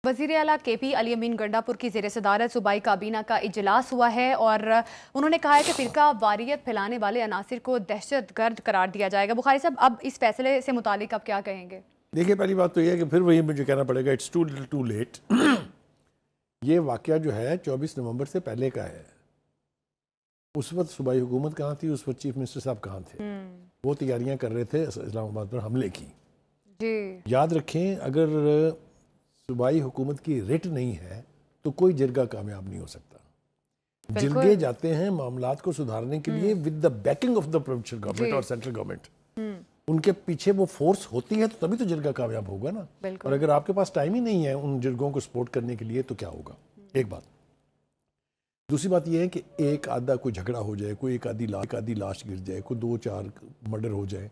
वज़ीर आला KP अली अमीन गंडापुर की ज़ेर सदारत सूबाई काबीना का इजलास हुआ है और उन्होंने कहा है कि फ़िरका वारियत फैलाने वाले अनासिर को दहशतगर्द करार दिया जाएगा। बुखारी साहब, अब इस फैसले से मुतालिक आप क्या कहेंगे? देखिए, पहली बात तो ये है कि फिर वही मुझे कहना पड़ेगा, it's too little too late. ये वाक़या जो है 24 नवंबर से पहले का है। उस वक्त सूबाई हुकूमत कहाँ थी, उस वक्त चीफ मिनिस्टर साहब कहाँ थे? वो तैयारियाँ कर रहे थे इस्लामाबाद पर हमले की। जी। याद रखें, अगर सूबाई हुकूमत की रिट नहीं है तो कोई जरगा कामयाब नहीं हो सकता। जिरगे जाते हैं मामलात को सुधारने के लिए with the banking of the provincial government और सेंट्रल गवर्नमेंट। उनके पीछे वो फोर्स होती है तो तभी तो जरगा कामयाब होगा ना। और अगर आपके पास टाइम ही नहीं है उन जरगों को सपोर्ट करने के लिए तो क्या होगा? एक बात। दूसरी बात यह है कि एक आधा कोई झगड़ा हो जाए, कोई एक आधी लाश गिर जाए, कोई 2-4 मर्डर हो जाए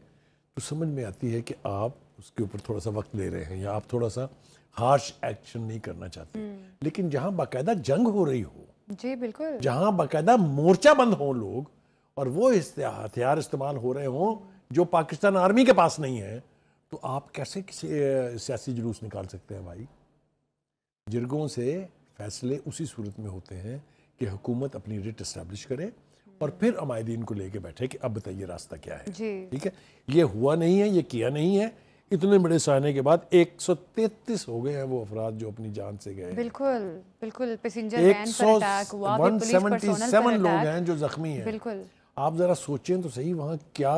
तो समझ में आती है कि आप उसके ऊपर थोड़ा सा वक्त ले रहे हैं या आप थोड़ा सा हार्श एक्शन नहीं करना चाहते। लेकिन जहां बाकायदा जंग हो रही हो, जी बिल्कुल, जहां बाकायदा मोर्चा बंद हो लोग और वो हथियार इस्तेमाल हो रहे हों जो पाकिस्तान आर्मी के पास नहीं है, तो आप कैसे किसी सियासी जुलूस निकाल सकते हैं भाई? जिरगों से फैसले उसी सूरत में होते हैं कि हुकूमत अपनी रिट एस्टैब्लिश करे और फिर अमायदीन को लेके बैठे कि अब बताइए रास्ता क्या है। ठीक है, ये हुआ नहीं है, ये किया नहीं है। इतने बड़े साने के बाद 133 हो गए हैं वो अफराद जो अपनी जान से गए। बिल्कुल बिल्कुल, पैसेंजर वैन पर अटैक हुआ, 177 लोग हैं जो जख्मी हैं। बिल्कुल, आप जरा सोचें तो सही, वहाँ क्या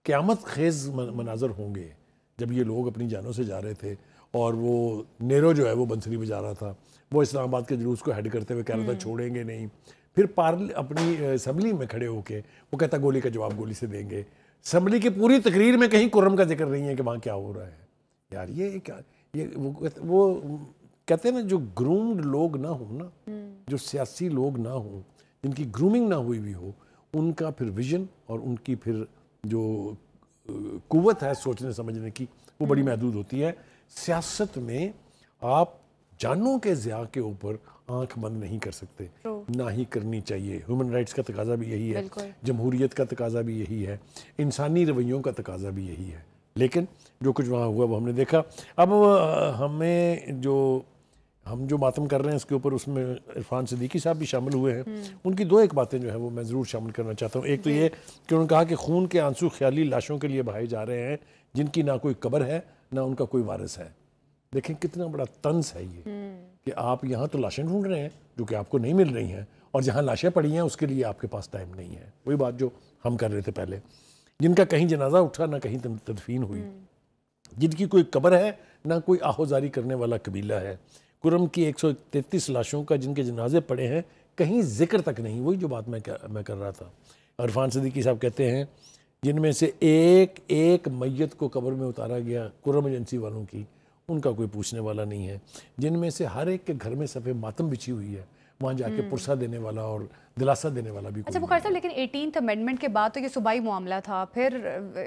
क़यामत खेज मनाजर होंगे जब ये लोग अपनी जानों से जा रहे थे और वो नेरो जो है वो बंसरी बजा रहा था, वो इस्लामाबाद के जुलूस को हेड करते हुए कह रहा था छोड़ेंगे नहीं। फिर अपनी असम्बली में खड़े होके वो कहता गोली का जवाब गोली से देंगे। असम्बली की पूरी तकरीर में कहीं कुर्रम का जिक्र नहीं है कि वहाँ क्या हो रहा है। यार ये क्या, ये वो कहते हैं ना, जो ग्रूम्ड लोग ना हो ना, जो सियासी लोग ना हो, जिनकी ग्रूमिंग ना हुई भी हो, उनका फिर विजन और उनकी फिर जो कुव्वत है सोचने समझने की वो बड़ी महदूद होती है। सियासत में आप जानों के ज़िया के ऊपर आंख बंद नहीं कर सकते, ना ही करनी चाहिए। ह्यूमन राइट्स का तकाजा भी यही है, जमहूरियत का तकाजा भी यही है, इंसानी रवैयों का तकाजा भी यही है। लेकिन जो कुछ वहाँ हुआ वो हमने देखा। अब हम जो मातम कर रहे हैं इसके ऊपर, उसमें इरफान सिद्दीकी साहब भी शामिल हुए हैं। उनकी 2-1 बातें जो है वो मैं ज़रूर शामिल करना चाहता हूँ। एक तो ये कि उन्होंने कहा कि खून के आंसू ख्याली लाशों के लिए बहाए जा रहे हैं जिनकी ना कोई कब्र है ना उनका कोई वारिस है। देखें कितना बड़ा तंज है ये कि आप यहाँ तो लाशें ढूंढ रहे हैं जो कि आपको नहीं मिल रही हैं, और जहाँ लाशें पड़ी हैं उसके लिए आपके पास टाइम नहीं है। वही बात जो हम कर रहे थे पहले, जिनका कहीं जनाजा उठा ना कहीं तदफीन हुई, जिनकी कोई कब्र है ना कोई आहोजारी करने वाला कबीला है। कुर्रम की 133 लाशों का जिनके जनाजे पड़े हैं कहीं जिक्र तक नहीं। वही जो बात मैं कर रहा था। इरफान सिद्दीकी साहब कहते हैं जिनमें से एक एक मैयत को कब्र में उतारा गया कुर्रम एजेंसी वालों की, उनका कोई पूछने वाला नहीं है। जिनमें से हर एक के घर में सफ़े मातम बिछी हुई है, वहाँ जाके पुरसा देने वाला और दिलासा देने वाला भी। अच्छा बुखारी साहब, लेकिन 18th अमेंडमेंट के बाद तो ये सूबाई मामला था, फिर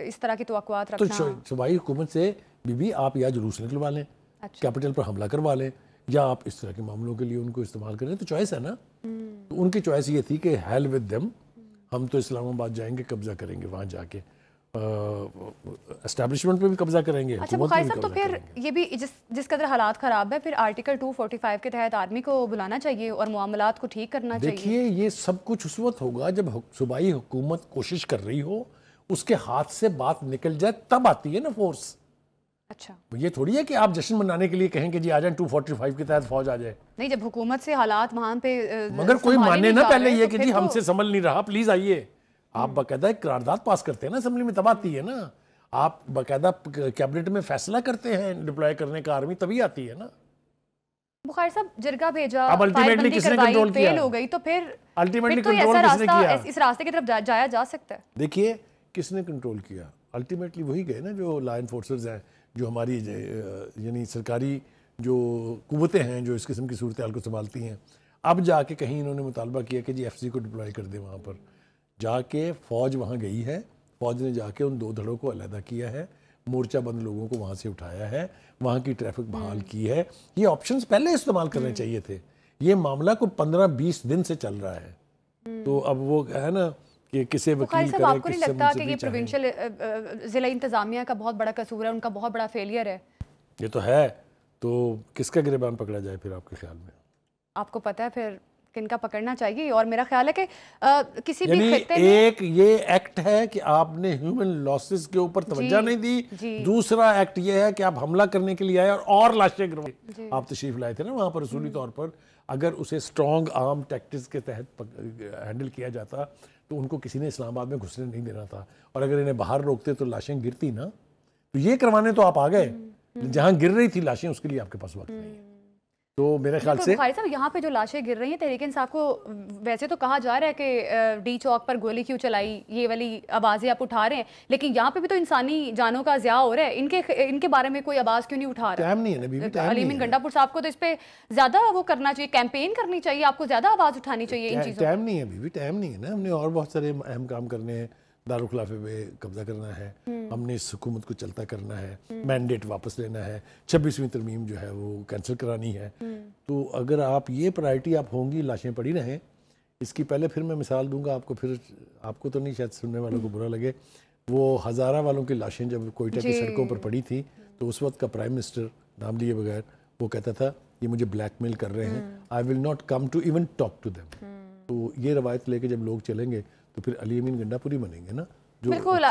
इस तरह की तवक्कुआत रखना तो सूबाई हुकूमत से बीबी आप या जुलूस निकलवा लें, कैपिटल पर हमला करवा लें, या आप इस तरह के मामलों के लिए उनको इस्तेमाल करें, तो चॉइस है ना। तो उनकी चॉइस ये थी कि हेल विद देम, हम तो इस्लामाबाद जाएंगे, कब्जा करेंगे, वहाँ जाके एस्टैब्लिशमेंट पे भी कब्जा करेंगे। अच्छा बुखारी साहब, तो फिर ये भी जिस कदर हालात ख़राब है, फिर आर्टिकल 245 के तहत आर्मी को बुलाना चाहिए और मामलात को ठीक करना चाहिए। देखिए, ये सब कुछ उस वक्त होगा जब सूबाई हुकूमत कोशिश कर रही हो, उसके हाथ से बात निकल जाए, तब आती है ना फोर्स। अच्छा, ये थोड़ी है कि आप जश्न मनाने के लिए कहें कि जी आ जाए 245 के तहत फौज आ जाए। नहीं, जब हुकूमत से हालात वहाँ पे मगर कोई माने ना पहले ये कि जी हमसे संभल नहीं रहा, प्लीज आइए। आप बाकायदा एक करारदाद पास करते हैं ना असेंबली में, तब आती है ना। आप बाकायदा कैबिनेट में फैसला करते हैं डिप्लॉय करने का आर्मी, तभी आती है ना। बुखारी साहब, जिरगा भेजा, अब अल्टीमेटली किसने कंट्रोल किया? फेल हो गई तो फिर अल्टीमेटली कंट्रोल किसने किया? इस रास्ते की तरफ जाया जा सकता है। देखिए, किसने कंट्रोल किया? अल्टीमेटली वही गए ना जो लॉ एनफोर्सर्स हैं, जो हमारी यानी सरकारी जो कुव्वतें हैं जो इस किस्म की सूरत हाल को संभालती हैं। अब जाके कहीं इन्होंने मुतालबा किया कि जी FC को डिप्लॉय कर दे। वहाँ पर जाके फ़ौज वहाँ गई है, फ़ौज ने जाके उन 2 धड़ों को अलहदा किया है, मोर्चा बंद लोगों को वहाँ से उठाया है, वहाँ की ट्रैफिक बहाल की है। ये ऑप्शंस पहले इस्तेमाल करने चाहिए थे। ये मामला को 15-20 दिन से चल रहा है, तो अब वो है ना कि किसे वकील करे, आपको नहीं लगता कि ये प्रोविंशियल ज़िला इंतज़ामिया का बहुत बड़ा कसूर है, उनका बहुत बड़ा फेलियर है? ये तो है, تو کس کا گریبان پکڑا جائے پھر آپ کے خیال میں؟ آپ کو پتہ ہے پھر کن کا پکڑنا چاہیے؟ اور میرا خیال ہے کہ کسی بھی یعنی خطے میں ایک یہ ایکٹ ہے کہ آپ نے ہیومن لاسز کے اوپر توجہ نہیں دی، دوسرا ایکٹ یہ ہے کہ آپ حملہ کرنے کے لیے آئے اور لاشیں گروائی. آپ تشریف لائے تھے نا وہاں پر اصولی طور پر، اگر اسے اسٹرانگ آرم ٹیکٹکس کے تحت ہینڈل کیا جاتا تو ان کو کسی نے اسلام آباد میں گھسنے نہیں دینا تھا، اور اگر انہیں باہر روکتے تو لاشیں گرتی نا. تو یہ کروانے تو آپ آ گئے، جہاں گر رہی تھی لاشیں اس کے لیے آپ کے پاس وقت نہیں ہے. تو میرے خیال سے بخاری صاحب یہاں پہ جو لاشیں گر رہی ہیں، تحریک انصاف کو ویسے تو کہا جا رہا ہے کہ ڈی چوک پر گولی کیوں چلائی، یہ والی آوازیں آپ اٹھا رہے ہیں، لیکن یہاں پہ بھی تو انسانی جانوں کا ضیاع ہو رہا ہے. ان کے بارے میں کوئی آواز کیوں نہیں اٹھا رہا؟ ٹائم نہیں ہے نا بیوی، ٹائم علی امین گنڈا پور صاحب کو تو اس پہ زیادہ وہ کرنا چاہیے، کیمپین کرنی چاہیے، آپ کو زیادہ آواز اٹھانی چاہیے ان چیزوں. ٹائم نہیں ہے بیوی، ٹائم نہیں ہے نا. ہم نے اور بہت سارے اہم کام کرنے ہیں. دارالخلافے پہ قبضہ کرنا ہے، ہم نے اس حکومت کو چلتا کرنا ہے، مینڈیٹ واپس لینا ہے، 26ویں ترمیم جو ہے وہ کینسل کرانی ہے. تو اگر آپ یہ پرائرٹی آپ ہوں گی، لاشیں پڑی رہیں. اس کی پہلے پھر میں مثال دوں گا آپ کو، پھر آپ کو تو نہیں شاید سننے والوں کو برا لگے، وہ ہزارہ والوں کی لاشیں جب کوئٹہ کی سڑکوں پر پڑی تھی تو اس وقت کا پرائم منسٹر نام لیے بغیر وہ کہتا تھا یہ مجھے بلیک میل کر رہے ہیں، I will not come to even talk to them. تو یہ روایت لے کے جب لوگ چلیں گے تو پھر علی امین گنڈا پوری بنیں گے نا. بالکل.